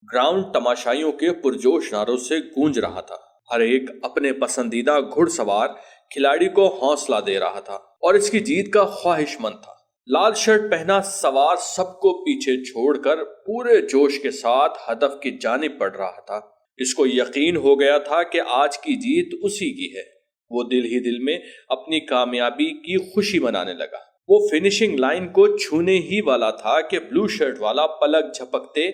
Ground تماشائیوں کے پرجوش نعروں سے گونج رہا تھا۔ ہر ایک اپنے پسندیدہ گھڑ سوار کھلاڑی کو حوصلہ دے رہا تھا اور اس کی جیت کا خواہش مند تھا۔ لال شرٹ پہنا سوار سب کو پیچھے چھوڑ کر پورے جوش کے ساتھ ہدف کی جانب بڑھ رہا تھا۔ اس کو یقین ہو گیا تھا کہ آج کی جیت اسی کی ہے۔ وہ دل ہی دل میں اپنی کامیابی کی خوشی منانے لگا۔ وہ فنشنگ لائن کو چھونے ہی والا تھا کہ بلو شرٹ والا پلک جھپکتے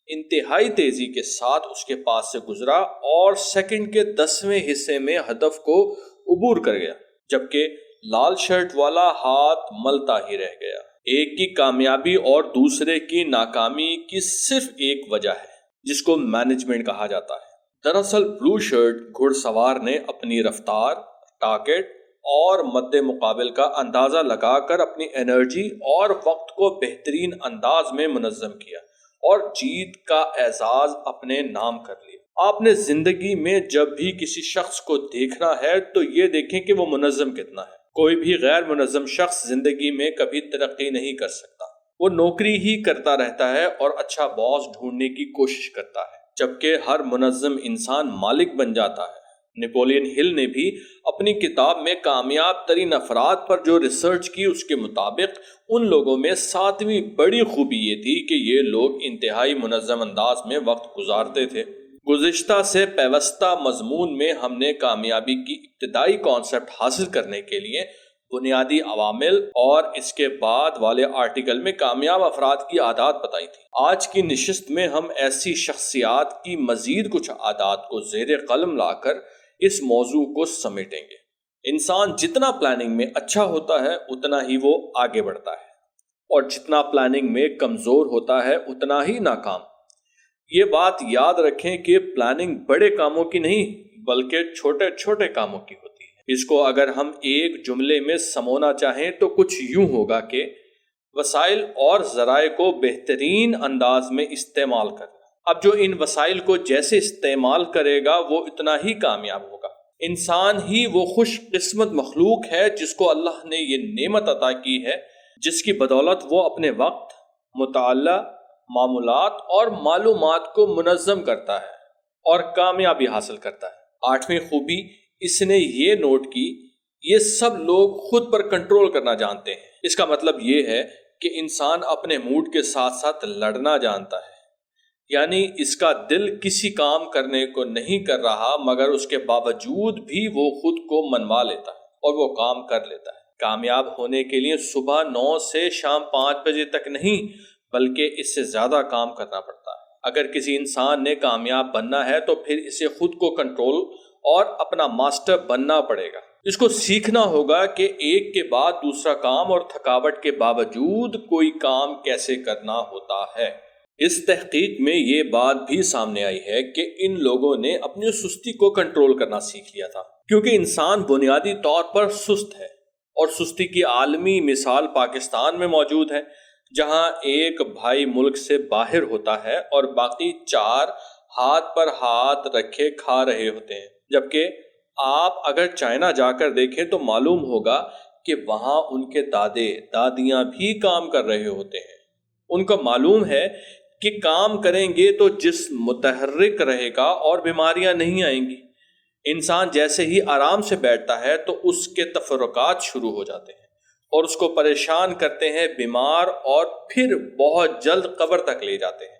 انتہائی تیزی کے ساتھ اس کے پاس سے گزرا اور سیکنڈ کے 10ویں حصے میں ہدف کو عبور کر گیا، جبکہ لال شرٹ والا ہاتھ ملتا ہی رہ گیا۔ ایک کی کامیابی اور دوسرے کی ناکامی کی صرف ایک وجہ ہے، جس کو مینجمنٹ کہا جاتا ہے۔ دراصل بلو شرٹ گھڑ سوار نے اپنی رفتار، ٹارگٹ اور مد مقابل کا اندازہ لگا کر اپنی انرجی اور وقت کو بہترین انداز میں منظم کیا اور جیت کا اعزاز اپنے نام کر لیا۔ آپ نے زندگی میں جب بھی کسی شخص کو دیکھنا ہے تو یہ دیکھیں کہ وہ منظم کتنا ہے۔ کوئی بھی غیر منظم شخص زندگی میں کبھی ترقی نہیں کر سکتا۔ وہ نوکری ہی کرتا رہتا ہے اور اچھا باس ڈھونڈنے کی کوشش کرتا ہے، جبکہ ہر منظم انسان مالک بن جاتا ہے۔ نیپولین ہل نے بھی اپنی کتاب میں کامیاب ترین افراد پر جو ریسرچ کی، اس کے مطابق ان لوگوں میں 7ویں بڑی خوبی یہ تھی کہ یہ لوگ انتہائی منظم انداز میں وقت گزارتے تھے۔ گزشتہ سے پیوستہ مضمون میں ہم نے کامیابی کی ابتدائی کانسیپٹ حاصل کرنے کے لیے بنیادی عوامل اور اس کے بعد والے آرٹیکل میں کامیاب افراد کی عادات بتائی تھی۔ آج کی نشست میں ہم ایسی شخصیات کی مزید کچھ عادات کو زیر قلم لا کر اس موضوع کو سمیٹیں گے۔ انسان جتنا پلاننگ میں اچھا ہوتا ہے اتنا ہی وہ آگے بڑھتا ہے، اور جتنا پلاننگ میں کمزور ہوتا ہے اتنا ہی ناکام۔ یہ بات یاد رکھیں کہ پلاننگ بڑے کاموں کی نہیں بلکہ چھوٹے چھوٹے کاموں کی ہوتی ہے۔ اس کو اگر ہم ایک جملے میں سمونا چاہیں تو کچھ یوں ہوگا کہ وسائل اور ذرائع کو بہترین انداز میں استعمال کرنا۔ اب جو ان وسائل کو جیسے استعمال کرے گا وہ اتنا ہی کامیاب ہوگا۔ انسان ہی وہ خوش قسمت مخلوق ہے جس کو اللہ نے یہ نعمت عطا کی ہے، جس کی بدولت وہ اپنے وقت، مطالعہ، معمولات اور معلومات کو منظم کرتا ہے اور کامیابی حاصل کرتا ہے۔ 8ویں خوبی اس نے یہ نوٹ کی، یہ سب لوگ خود پر کنٹرول کرنا جانتے ہیں۔ اس کا مطلب یہ ہے کہ انسان اپنے موڈ کے ساتھ ساتھ لڑنا جانتا ہے، یعنی اس کا دل کسی کام کرنے کو نہیں کر رہا مگر اس کے باوجود بھی وہ خود کو منوا لیتا ہے اور وہ کام کر لیتا ہے۔ کامیاب ہونے کے لیے صبح 9 سے شام 5 بجے تک نہیں بلکہ اس سے زیادہ کام کرنا پڑتا ہے۔ اگر کسی انسان نے کامیاب بننا ہے تو پھر اسے خود کو کنٹرول اور اپنا ماسٹر بننا پڑے گا۔ اس کو سیکھنا ہوگا کہ ایک کے بعد دوسرا کام اور تھکاوٹ کے باوجود کوئی کام کیسے کرنا ہوتا ہے۔ اس تحقیق میں یہ بات بھی سامنے آئی ہے کہ ان لوگوں نے اپنی سستی کو کنٹرول کرنا سیکھ لیا تھا، کیونکہ انسان بنیادی طور پر سست ہے، اور سستی کی عالمی مثال پاکستان میں موجود ہے، جہاں ایک بھائی ملک سے باہر ہوتا ہے اور باقی 4 ہاتھ پر ہاتھ رکھے کھا رہے ہوتے ہیں، جبکہ آپ اگر چائنا جا کر دیکھیں تو معلوم ہوگا کہ وہاں ان کے دادے دادیاں بھی کام کر رہے ہوتے ہیں۔ ان کو معلوم ہے کہ کام کریں گے تو جسم متحرک رہے گا اور بیماریاں نہیں آئیں گی۔ انسان جیسے ہی آرام سے بیٹھتا ہے تو اس کے تفرقات شروع ہو جاتے ہیں اور اس کو پریشان کرتے ہیں، بیمار اور پھر بہت جلد قبر تک لے جاتے ہیں۔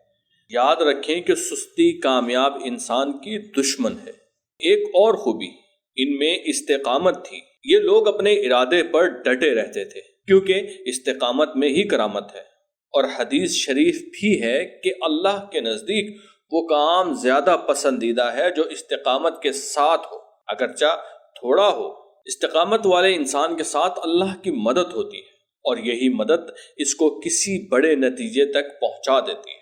یاد رکھیں کہ سستی کامیاب انسان کی دشمن ہے۔ ایک اور خوبی ان میں استقامت تھی۔ یہ لوگ اپنے ارادے پر ڈٹے رہتے تھے، کیونکہ استقامت میں ہی کرامت ہے، اور حدیث شریف بھی ہے کہ اللہ کے نزدیک وہ کام زیادہ پسندیدہ ہے جو استقامت کے ساتھ ہو، اگرچہ تھوڑا ہو۔ استقامت والے انسان کے ساتھ اللہ کی مدد ہوتی ہے، اور یہی مدد اس کو کسی بڑے نتیجے تک پہنچا دیتی ہے۔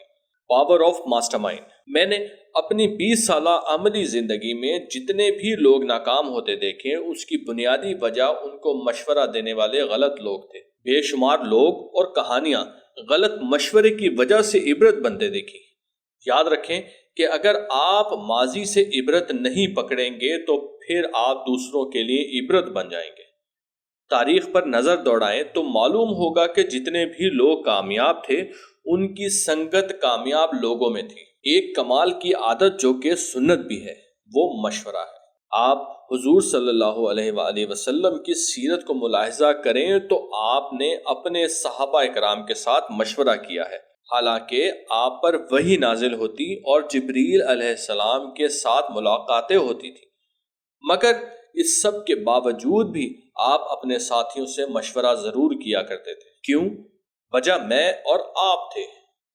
Power of master mind. میں نے اپنی 20 سالہ عملی زندگی میں جتنے بھی لوگ ناکام ہوتے دیکھے، اس کی بنیادی وجہ ان کو مشورہ دینے والے غلط لوگ تھے۔ بے شمار لوگ اور کہانیاں غلط مشورے کی وجہ سے عبرت بنتے دیکھی۔ یاد رکھیں کہ اگر آپ ماضی سے عبرت نہیں پکڑیں گے تو پھر آپ دوسروں کے لیے عبرت بن جائیں گے۔ تاریخ پر نظر دوڑائیں تو معلوم ہوگا کہ جتنے بھی لوگ کامیاب تھے ان کی سنگت کامیاب لوگوں میں تھی۔ ایک کمال کی عادت جو کہ سنت بھی ہے وہ مشورہ ہے۔ آپ حضور صلی اللہ علیہ وآلہ وسلم کی سیرت کو ملاحظہ کریں تو آپ نے اپنے صحابہ اکرام کے ساتھ مشورہ کیا ہے، حالانکہ آپ پر وحی نازل ہوتی اور جبریل علیہ السلام کے ساتھ ملاقاتیں ہوتی تھی، مگر اس سب کے باوجود بھی آپ اپنے ساتھیوں سے مشورہ ضرور کیا کرتے تھے۔ کیوں؟ وجہ میں اور آپ تھے،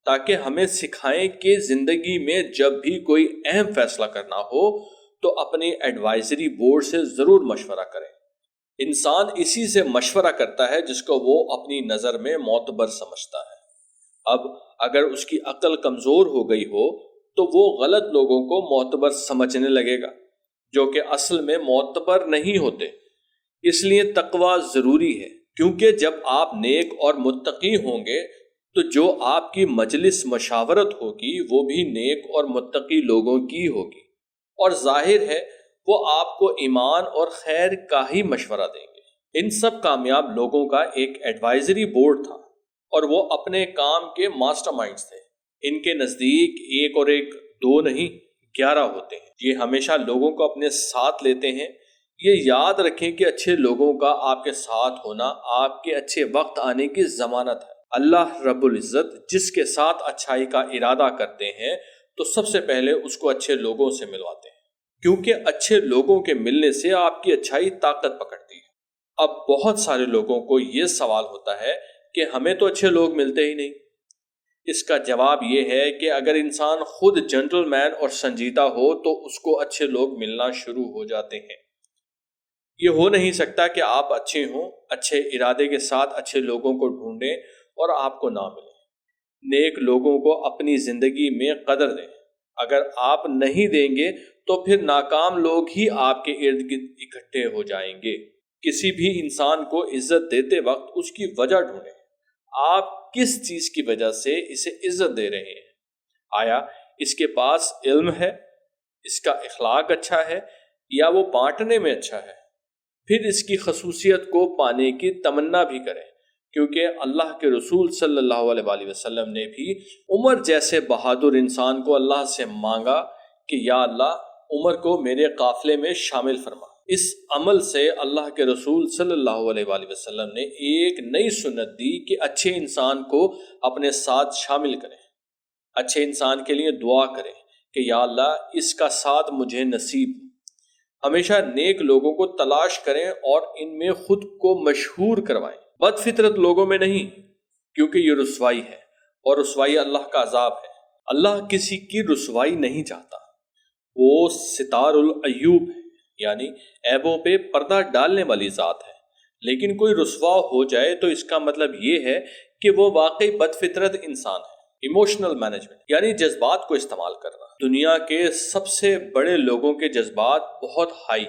تاکہ ہمیں سکھائیں کہ زندگی میں جب بھی کوئی اہم فیصلہ کرنا ہو تو اپنی ایڈوائزری بورڈ سے ضرور مشورہ کریں۔ انسان اسی سے مشورہ کرتا ہے جس کو وہ اپنی نظر میں معتبر سمجھتا ہے۔ اب اگر اس کی عقل کمزور ہو گئی ہو تو وہ غلط لوگوں کو معتبر سمجھنے لگے گا جو کہ اصل میں معتبر نہیں ہوتے۔ اس لیے تقوی ضروری ہے، کیونکہ جب آپ نیک اور متقی ہوں گے تو جو آپ کی مجلس مشاورت ہوگی وہ بھی نیک اور متقی لوگوں کی ہوگی، اور ظاہر ہے وہ آپ کو ایمان اور خیر کا ہی مشورہ دیں گے۔ ان سب کامیاب لوگوں کا ایک ایڈوائزری بورڈ تھا اور وہ اپنے کام کے ماسٹر مائنڈز تھے۔ ان کے نزدیک ایک اور ایک دو نہیں 11 ہوتے ہیں۔ یہ ہمیشہ لوگوں کو اپنے ساتھ لیتے ہیں۔ یہ یاد رکھیں کہ اچھے لوگوں کا آپ کے ساتھ ہونا آپ کے اچھے وقت آنے کی ضمانت ہے۔ اللہ رب العزت جس کے ساتھ اچھائی کا ارادہ کرتے ہیں تو سب سے پہلے اس کو اچھے لوگوں سے ملواتے ہیں، کیونکہ اچھے لوگوں کے ملنے سے آپ کی اچھائی طاقت پکڑتی ہے۔ اب بہت سارے لوگوں کو یہ سوال ہوتا ہے کہ ہمیں تو اچھے لوگ ملتے ہی نہیں۔ اس کا جواب یہ ہے کہ اگر انسان خود جنٹل مین اور سنجیدہ ہو تو اس کو اچھے لوگ ملنا شروع ہو جاتے ہیں۔ یہ ہو نہیں سکتا کہ آپ اچھے ہوں، اچھے ارادے کے ساتھ اچھے لوگوں کو ڈھونڈیں اور آپ کو نہ ملیں۔ نیک لوگوں کو اپنی زندگی میں قدر دیں۔ اگر آپ نہیں دیں گے تو پھر ناکام لوگ ہی آپ کے ارد گرد اکٹھے ہو جائیں گے۔ کسی بھی انسان کو عزت دیتے وقت اس کی وجہ ڈھونڈیں۔ آپ کس چیز کی وجہ سے اسے عزت دے رہے ہیں؟ آیا اس کے پاس علم ہے، اس کا اخلاق اچھا ہے، یا وہ بانٹنے میں اچھا ہے؟ پھر اس کی خصوصیت کو پانے کی تمنا بھی کریں، کیونکہ اللہ کے رسول صلی اللہ علیہ وآلہ وسلم نے بھی عمر جیسے بہادر انسان کو اللہ سے مانگا کہ یا اللہ عمر کو میرے قافلے میں شامل فرما۔ اس عمل سے اللہ کے رسول صلی اللہ علیہ وآلہ وسلم نے ایک نئی سنت دی کہ اچھے انسان کو اپنے ساتھ شامل کریں، اچھے انسان کے لیے دعا کریں کہ یا اللہ اس کا ساتھ مجھے نصیب۔ ہمیشہ نیک لوگوں کو تلاش کریں اور ان میں خود کو مشہور کروائیں، بد فطرت لوگوں میں نہیں، کیونکہ یہ رسوائی ہے اور رسوائی اللہ کا عذاب ہے۔ اللہ کسی کی رسوائی نہیں چاہتا، وہ ستار العیوب ہے، یعنی عیبوں پہ پردہ ڈالنے والی ذات ہے۔ لیکن کوئی رسوا ہو جائے تو اس کا مطلب یہ ہے کہ وہ واقعی بد فطرت انسان ہے۔ ایموشنل مینجمنٹ یعنی جذبات کو استعمال کرنا۔ دنیا کے سب سے بڑے لوگوں کے جذبات بہت ہائی،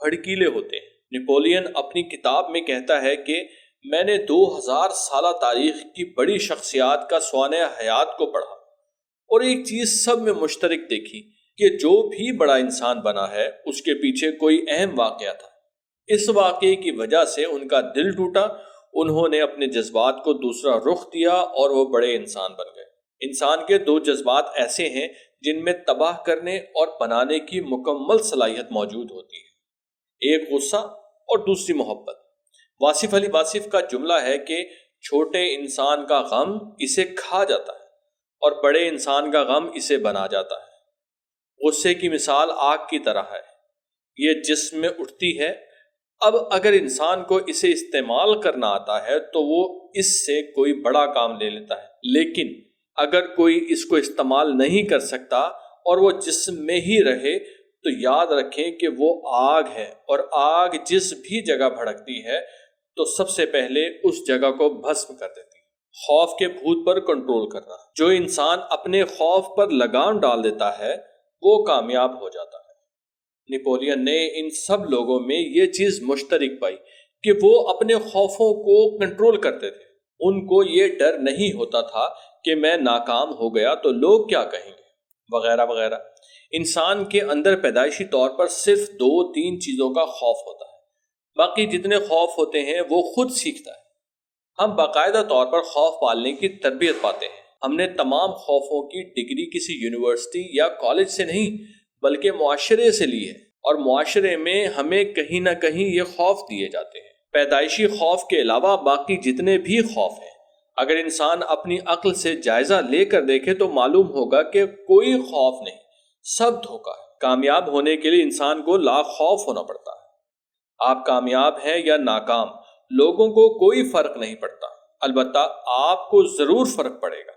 بھڑکیلے ہوتے ہیں۔ نپولین اپنی کتاب میں کہتا ہے کہ میں نے 2000 سالہ تاریخ کی بڑی شخصیات کا سوانح حیات کو پڑھا اور ایک چیز سب میں مشترک دیکھی کہ جو بھی بڑا انسان بنا ہے اس کے پیچھے کوئی اہم واقعہ تھا۔ اس واقعے کی وجہ سے ان کا دل ٹوٹا، انہوں نے اپنے جذبات کو دوسرا رخ دیا اور وہ بڑے انسان بن گئے۔ انسان کے دو جذبات ایسے ہیں جن میں تباہ کرنے اور بنانے کی مکمل صلاحیت موجود ہوتی ہے، ایک غصہ اور دوسری محبت۔ واصف علی واصف کا جملہ ہے کہ چھوٹے انسان کا غم اسے کھا جاتا ہے اور بڑے انسان کا غم اسے بنا جاتا ہے۔ غصے کی مثال آگ کی طرح ہے، یہ جسم میں اٹھتی ہے۔ اب اگر انسان کو اسے استعمال کرنا آتا ہے تو وہ اس سے کوئی بڑا کام لے لیتا ہے، لیکن اگر کوئی اس کو استعمال نہیں کر سکتا اور وہ جسم میں ہی رہے تو یاد رکھیں کہ وہ آگ ہے، اور آگ جس بھی جگہ بھڑکتی ہے تو سب سے پہلے اس جگہ کو بھسم کر دیتی ہے۔ خوف کے بھوت پر کنٹرول کرنا۔ جو انسان اپنے خوف پر لگام ڈال دیتا ہے وہ کامیاب ہو جاتا ہے۔ نپولین نے ان سب لوگوں میں یہ چیز مشترک پائی کہ وہ اپنے خوفوں کو کنٹرول کرتے تھے۔ ان کو یہ ڈر نہیں ہوتا تھا کہ میں ناکام ہو گیا تو لوگ کیا کہیں گے، وغیرہ وغیرہ۔ انسان کے اندر پیدائشی طور پر صرف 2-3 چیزوں کا خوف ہوتا ہے، باقی جتنے خوف ہوتے ہیں وہ خود سیکھتا ہے۔ ہم باقاعدہ طور پر خوف پالنے کی تربیت پاتے ہیں۔ ہم نے تمام خوفوں کی ڈگری کسی یونیورسٹی یا کالج سے نہیں بلکہ معاشرے سے لی ہے، اور معاشرے میں ہمیں کہیں نہ کہیں یہ خوف دیے جاتے ہیں۔ پیدائشی خوف کے علاوہ باقی جتنے بھی خوف ہیں، اگر انسان اپنی عقل سے جائزہ لے کر دیکھے تو معلوم ہوگا کہ کوئی خوف نہیں، سب دھوکہ ہے۔ کامیاب ہونے کے لیے انسان کو لاکھ خوف ہونا پڑتا ہے۔ آپ کامیاب ہیں یا ناکام، لوگوں کو کوئی فرق نہیں پڑتا، البتہ آپ کو ضرور فرق پڑے گا۔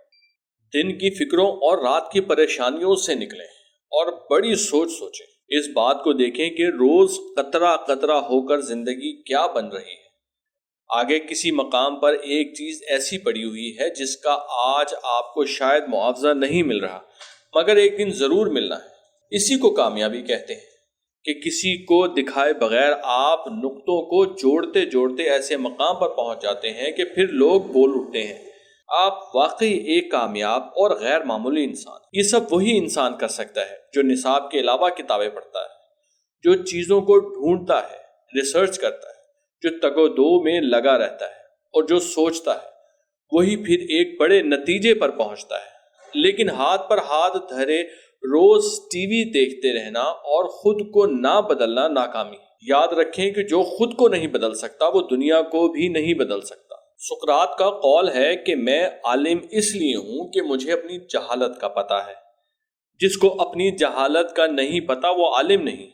دن کی فکروں اور رات کی پریشانیوں سے نکلیں اور بڑی سوچ سوچیں۔ اس بات کو دیکھیں کہ روز قطرہ قطرہ ہو کر زندگی کیا بن رہی ہے۔ آگے کسی مقام پر ایک چیز ایسی پڑی ہوئی ہے جس کا آج آپ کو شاید معاوضہ نہیں مل رہا، مگر ایک دن ضرور ملنا ہے۔ اسی کو کامیابی کہتے ہیں کہ کسی کو دکھائے بغیر آپ نقطوں کو جوڑتے جوڑتے ایسے مقام پر پہنچ جاتے ہیں کہ پھر لوگ بول اٹھتے ہیں، آپ واقعی ایک کامیاب اور غیر معمولی انسان۔ یہ سب وہی انسان کر سکتا ہے جو نصاب کے علاوہ کتابیں پڑھتا ہے، جو چیزوں کو ڈھونڈتا ہے، ریسرچ کرتا ہے، جو تگ و دو میں لگا رہتا ہے اور جو سوچتا ہے، وہی پھر ایک بڑے نتیجے پر پہنچتا ہے۔ لیکن ہاتھ پر ہاتھ دھرے روز ٹی وی دیکھتے رہنا اور خود کو نہ بدلنا ناکامی۔ یاد رکھیں کہ جو خود کو نہیں بدل سکتا وہ دنیا کو بھی نہیں بدل سکتا۔ سقراط کا قول ہے کہ میں عالم اس لیے ہوں کہ مجھے اپنی جہالت کا پتہ ہے۔ جس کو اپنی جہالت کا نہیں پتا وہ عالم نہیں۔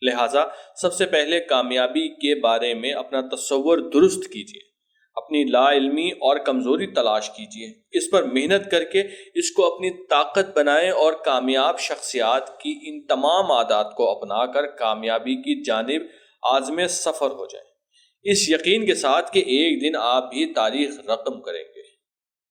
لہٰذا سب سے پہلے کامیابی کے بارے میں اپنا تصور درست کیجیے، اپنی لا علمی اور کمزوری تلاش کیجیے، اس پر محنت کر کے اس کو اپنی طاقت بنائیں اور کامیاب شخصیات کی ان تمام عادات کو اپنا کر کامیابی کی جانب عازم سفر ہو جائیں، اس یقین کے ساتھ کہ ایک دن آپ بھی تاریخ رقم کریں گے۔